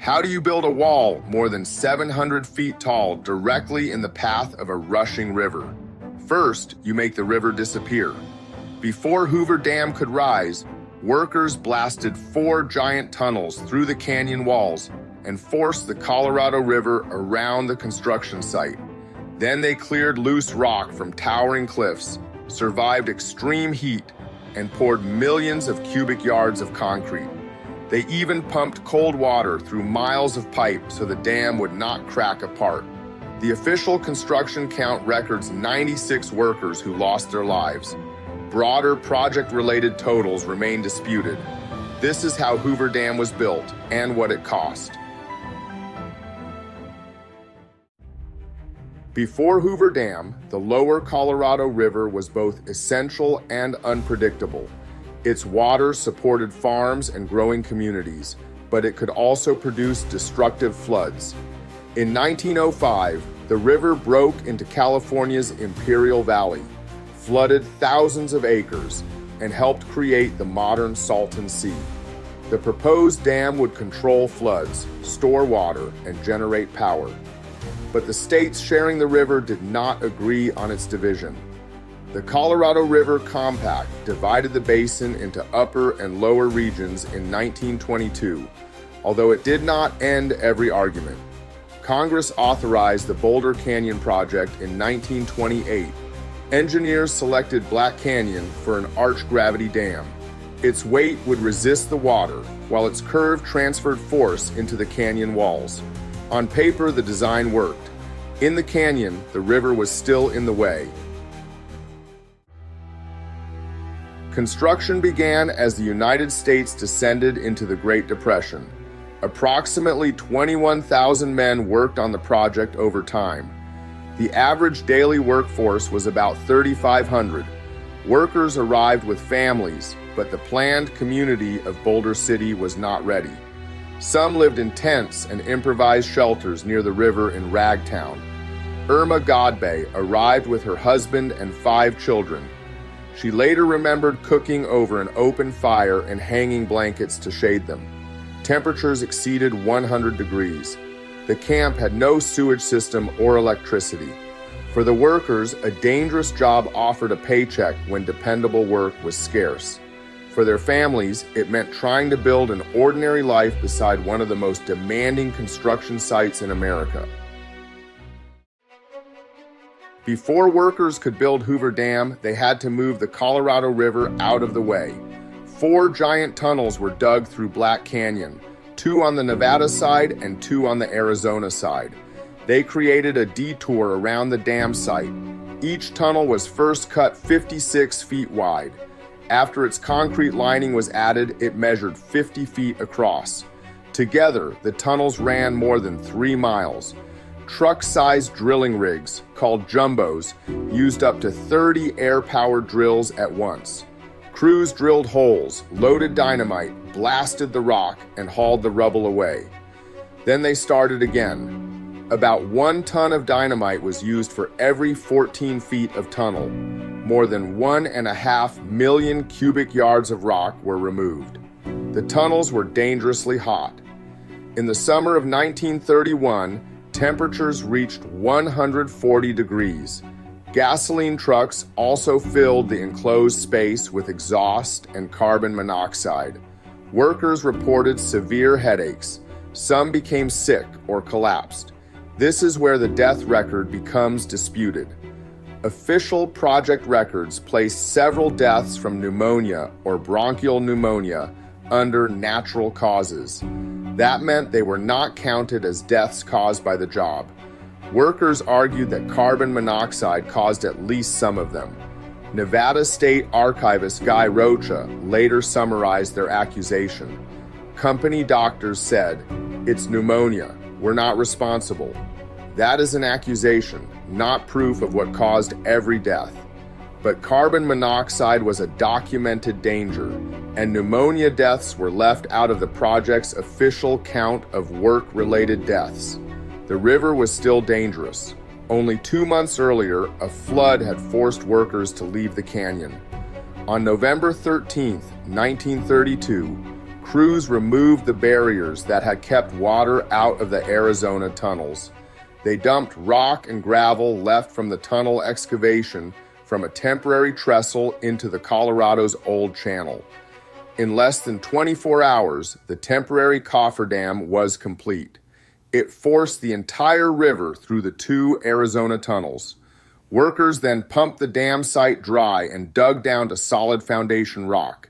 How do you build a wall more than 700 feet tall directly in the path of a rushing river? First, you make the river disappear. Before Hoover Dam could rise, workers blasted 4 giant tunnels through the canyon walls and forced the Colorado River around the construction site. Then they cleared loose rock from towering cliffs, survived extreme heat, and poured millions of cubic yards of concrete. They even pumped cold water through miles of pipe so the dam would not crack apart. The official construction count records 96 workers who lost their lives. Broader project-related totals remain disputed. This is how Hoover Dam was built and what it cost. Before Hoover Dam, the lower Colorado River was both essential and unpredictable. Its water supported farms and growing communities, but it could also produce destructive floods. In 1905, the river broke into California's Imperial Valley, flooded thousands of acres, and helped create the modern Salton Sea. The proposed dam would control floods, store water, and generate power. But the states sharing the river did not agree on its division. The Colorado River Compact divided the basin into upper and lower regions in 1922, although it did not end every argument. Congress authorized the Boulder Canyon Project in 1928. Engineers selected Black Canyon for an arch-gravity dam. Its weight would resist the water, while its curve transferred force into the canyon walls. On paper, the design worked. In the canyon, the river was still in the way. Construction began as the United States descended into the Great Depression. Approximately 21,000 men worked on the project over time. The average daily workforce was about 3,500. Workers arrived with families, but the planned community of Boulder City was not ready. Some lived in tents and improvised shelters near the river in Ragtown. Irma Godbey arrived with her husband and 5 children. She later remembered cooking over an open fire and hanging blankets to shade them. Temperatures exceeded 100 degrees. The camp had no sewage system or electricity. For the workers, a dangerous job offered a paycheck when dependable work was scarce. For their families, it meant trying to build an ordinary life beside one of the most demanding construction sites in America. Before workers could build Hoover Dam, they had to move the Colorado River out of the way. 4 giant tunnels were dug through Black Canyon, 2 on the Nevada side and 2 on the Arizona side. They created a detour around the dam site. Each tunnel was first cut 56 feet wide. After its concrete lining was added, it measured 50 feet across. Together, the tunnels ran more than 3 miles. Truck-sized drilling rigs, called jumbos, used up to 30 air-powered drills at once. Crews drilled holes, loaded dynamite, blasted the rock, and hauled the rubble away. Then they started again. About 1 ton of dynamite was used for every 14 feet of tunnel. More than 1.5 million cubic yards of rock were removed. The tunnels were dangerously hot. In the summer of 1931, temperatures reached 140 degrees. Gasoline trucks also filled the enclosed space with exhaust and carbon monoxide. Workers reported severe headaches. Some became sick or collapsed. This is where the death record becomes disputed. Official project records place several deaths from pneumonia or bronchial pneumonia under natural causes. That meant they were not counted as deaths caused by the job. Workers argued that carbon monoxide caused at least some of them. Nevada State Archivist Guy Rocha later summarized their accusation. Company doctors said, "It's pneumonia. We're not responsible." That is an accusation, not proof of what caused every death. But carbon monoxide was a documented danger, and pneumonia deaths were left out of the project's official count of work-related deaths. The river was still dangerous. Only 2 months earlier, a flood had forced workers to leave the canyon. On November 13, 1932, Crews removed the barriers that had kept water out of the Arizona tunnels. They dumped rock and gravel left from the tunnel excavation from a temporary trestle into the Colorado's old channel. In less than 24 hours, the temporary cofferdam was complete. It forced the entire river through the 2 Arizona tunnels. Workers then pumped the dam site dry and dug down to solid foundation rock.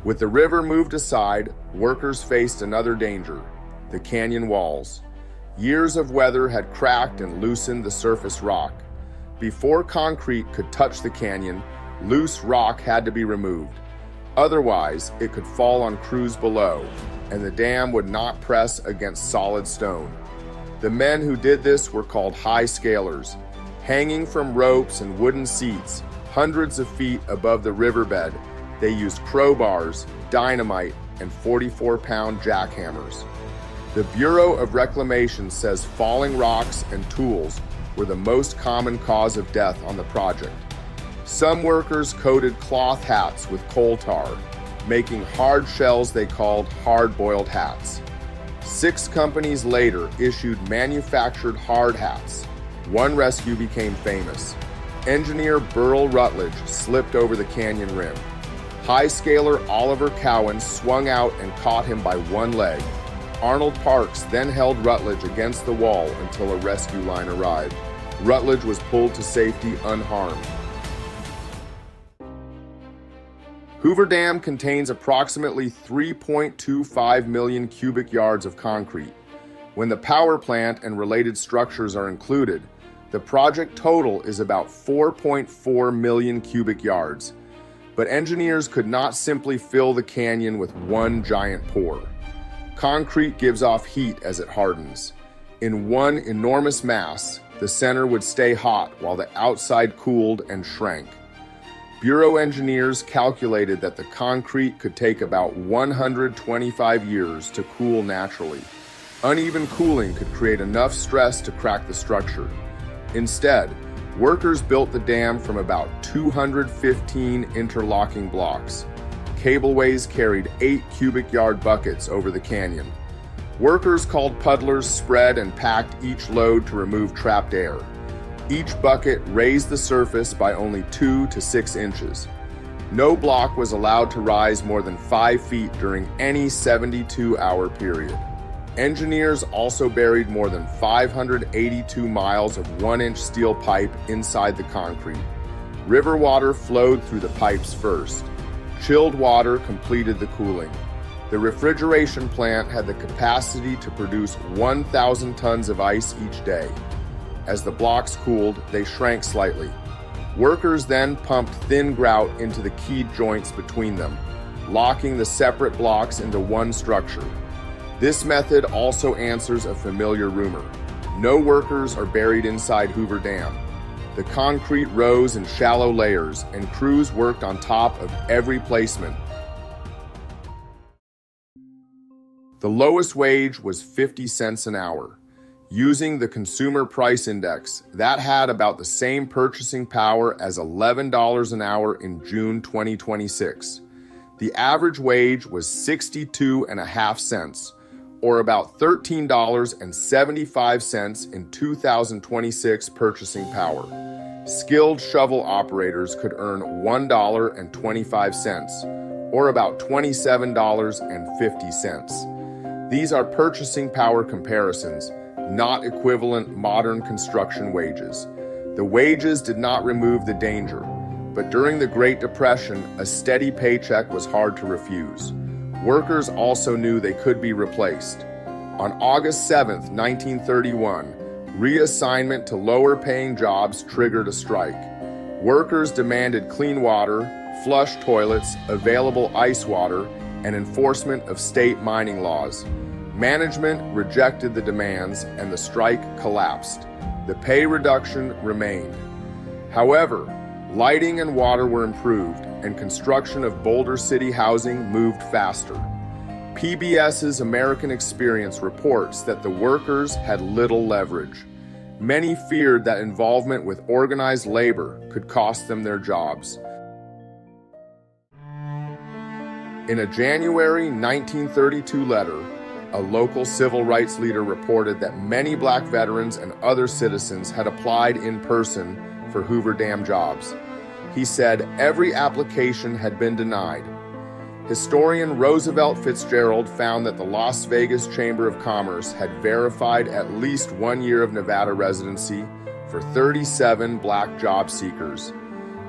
With the river moved aside, workers faced another danger: the canyon walls. Years of weather had cracked and loosened the surface rock. Before concrete could touch the canyon, loose rock had to be removed. Otherwise, it could fall on crews below, and the dam would not press against solid stone. The men who did this were called high scalers. Hanging from ropes and wooden seats, hundreds of feet above the riverbed, they used crowbars, dynamite, and 44-pound jackhammers. The Bureau of Reclamation says falling rocks and tools were the most common cause of death on the project. Some workers coated cloth hats with coal tar, making hard shells they called hard-boiled hats. 6 companies later issued manufactured hard hats. One rescue became famous. Engineer Burl Rutledge slipped over the canyon rim. High scaler Oliver Cowan swung out and caught him by one leg. Arnold Parks then held Rutledge against the wall until a rescue line arrived. Rutledge was pulled to safety unharmed. Hoover Dam contains approximately 3.25 million cubic yards of concrete. When the power plant and related structures are included, the project total is about 4.4 million cubic yards. But engineers could not simply fill the canyon with one giant pour. Concrete gives off heat as it hardens. In one enormous mass, the center would stay hot while the outside cooled and shrank. Bureau engineers calculated that the concrete could take about 125 years to cool naturally. Uneven cooling could create enough stress to crack the structure. Instead, workers built the dam from about 215 interlocking blocks. Cableways carried 8 cubic yard buckets over the canyon. Workers called puddlers spread and packed each load to remove trapped air. Each bucket raised the surface by only 2 to 6 inches. No block was allowed to rise more than 5 feet during any 72-hour period. Engineers also buried more than 582 miles of 1-inch steel pipe inside the concrete. River water flowed through the pipes first. Chilled water completed the cooling. The refrigeration plant had the capacity to produce 1,000 tons of ice each day. As the blocks cooled, they shrank slightly. Workers then pumped thin grout into the keyed joints between them, locking the separate blocks into one structure. This method also answers a familiar rumor. No workers are buried inside Hoover Dam. The concrete rose in shallow layers, and crews worked on top of every placement. The lowest wage was 50 cents an hour. Using the Consumer Price Index, that had about the same purchasing power as $11 an hour in June 2026. The average wage was 62.5 cents, or about $13.75 in 2026 purchasing power. Skilled shovel operators could earn $1.25, or about $27.50. These are purchasing power comparisons, not equivalent modern construction wages. The wages did not remove the danger, but during the Great Depression, a steady paycheck was hard to refuse. Workers also knew they could be replaced. On August 7, 1931, reassignment to lower-paying jobs triggered a strike. Workers demanded clean water, flush toilets, available ice water, and enforcement of state mining laws. Management rejected the demands, and the strike collapsed. The pay reduction remained. However, lighting and water were improved, and construction of Boulder City housing moved faster. PBS's American Experience reports that the workers had little leverage. Many feared that involvement with organized labor could cost them their jobs. In a January 1932 letter, a local civil rights leader reported that many black veterans and other citizens had applied in person for Hoover Dam jobs. He said every application had been denied. Historian Roosevelt Fitzgerald found that the Las Vegas Chamber of Commerce had verified at least 1 year of Nevada residency for 37 black job seekers.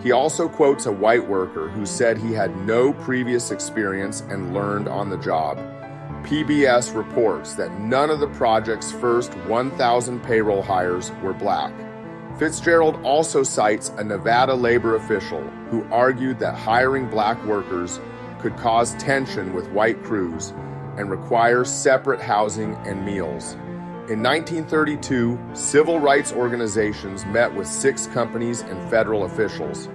He also quotes a white worker who said he had no previous experience and learned on the job. PBS reports that none of the project's first 1,000 payroll hires were black. Fitzgerald also cites a Nevada labor official who argued that hiring black workers could cause tension with white crews and require separate housing and meals. In 1932, civil rights organizations met with 6 companies and federal officials.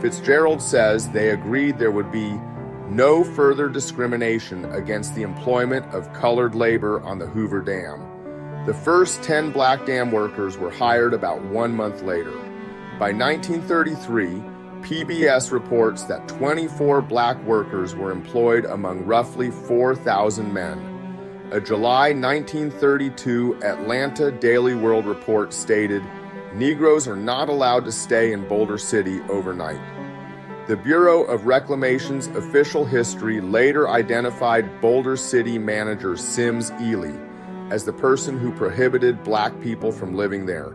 Fitzgerald says they agreed there would be no further discrimination against the employment of colored labor on the Hoover Dam. The first 10 black dam workers were hired about 1 month later. By 1933, PBS reports that 24 black workers were employed among roughly 4,000 men. A July 1932 Atlanta Daily World report stated, "Negroes are not allowed to stay in Boulder City overnight." The Bureau of Reclamation's official history later identified Boulder City manager Sims Ely as the person who prohibited black people from living there.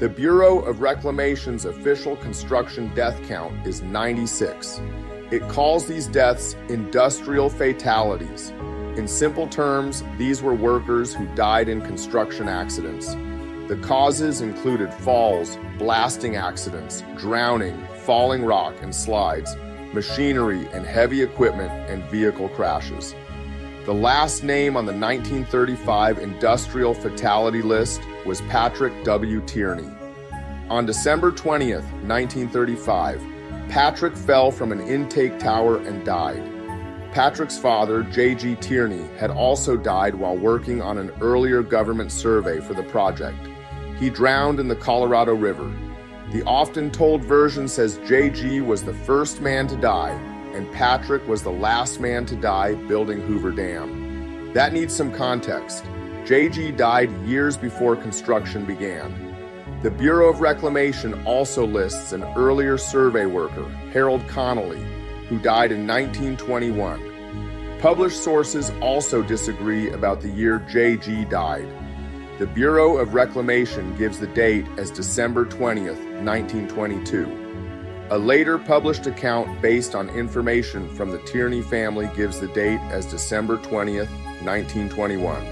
The Bureau of Reclamation's official construction death count is 96. It calls these deaths industrial fatalities. In simple terms, these were workers who died in construction accidents. The causes included falls, blasting accidents, drowning, falling rock and slides, machinery and heavy equipment, and vehicle crashes. The last name on the 1935 industrial fatality list was Patrick W. Tierney. On December 20th, 1935, Patrick fell from an intake tower and died. Patrick's father, J.G. Tierney, had also died while working on an earlier government survey for the project. He drowned in the Colorado River. The often told version says J.G. was the first man to die, and Patrick was the last man to die building Hoover Dam. That needs some context. J.G. died years before construction began. The Bureau of Reclamation also lists an earlier survey worker, Harold Connolly, who died in 1921. Published sources also disagree about the year J.G. died. The Bureau of Reclamation gives the date as December 20th, 1922. A later published account based on information from the Tierney family gives the date as December 20th, 1921.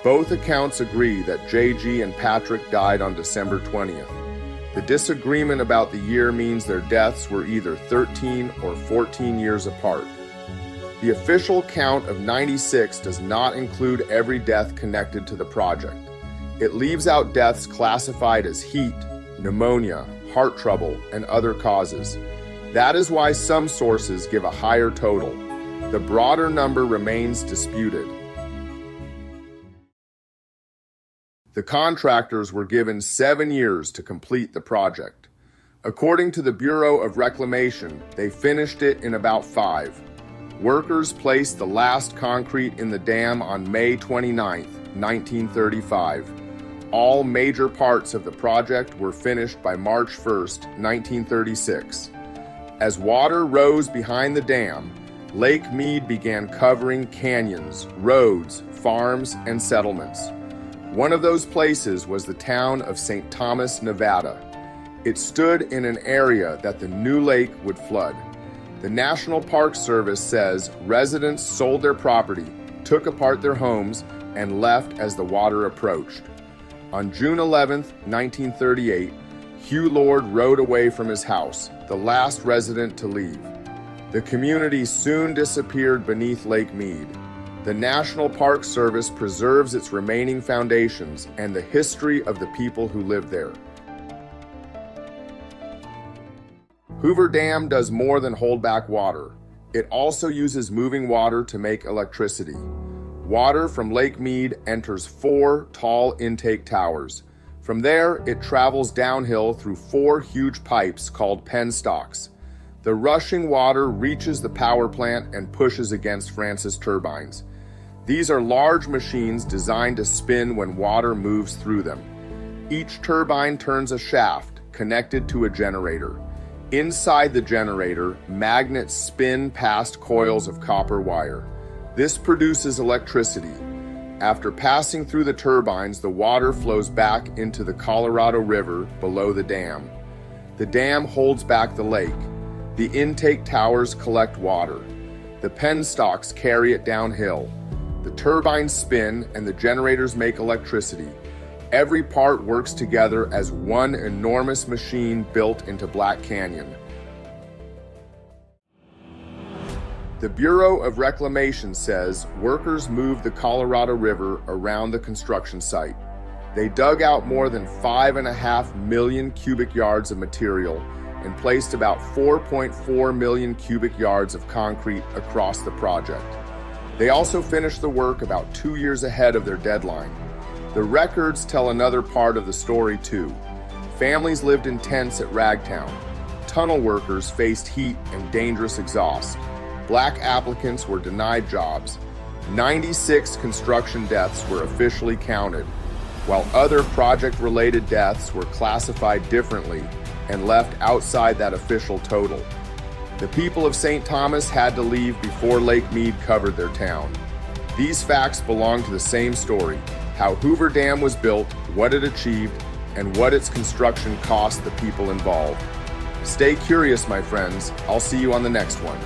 Both accounts agree that J.G. and Patrick died on December 20th. The disagreement about the year means their deaths were either 13 or 14 years apart. The official count of 96 does not include every death connected to the project. It leaves out deaths classified as heat, pneumonia, heart trouble, and other causes. That is why some sources give a higher total. The broader number remains disputed. The contractors were given 7 years to complete the project. According to the Bureau of Reclamation, they finished it in about 5. Workers placed the last concrete in the dam on May 29, 1935. All major parts of the project were finished by March 1, 1936. As water rose behind the dam, Lake Mead began covering canyons, roads, farms, and settlements. One of those places was the town of St. Thomas, Nevada. It stood in an area that the new lake would flood. The National Park Service says residents sold their property, took apart their homes, and left as the water approached. On June 11, 1938, Hugh Lord rode away from his house, the last resident to leave. The community soon disappeared beneath Lake Mead. The National Park Service preserves its remaining foundations and the history of the people who lived there. Hoover Dam does more than hold back water. It also uses moving water to make electricity. Water from Lake Mead enters 4 tall intake towers. From there, it travels downhill through 4 huge pipes called penstocks. The rushing water reaches the power plant and pushes against Francis turbines. These are large machines designed to spin when water moves through them. Each turbine turns a shaft connected to a generator. Inside the generator, magnets spin past coils of copper wire. This produces electricity. After passing through the turbines, the water flows back into the Colorado River below the dam. The dam holds back the lake. The intake towers collect water. The penstocks carry it downhill. The turbines spin and the generators make electricity. Every part works together as one enormous machine built into Black Canyon. The Bureau of Reclamation says workers moved the Colorado River around the construction site. They dug out more than 5.5 million cubic yards of material and placed about 4.4 million cubic yards of concrete across the project. They also finished the work about 2 years ahead of their deadline. The records tell another part of the story too. Families lived in tents at Ragtown. Tunnel workers faced heat and dangerous exhaust. Black applicants were denied jobs. 96 construction deaths were officially counted, while other project-related deaths were classified differently and left outside that official total. The people of St. Thomas had to leave before Lake Mead covered their town. These facts belong to the same story: how Hoover Dam was built, what it achieved, and what its construction cost the people involved. Stay curious, my friends. I'll see you on the next one.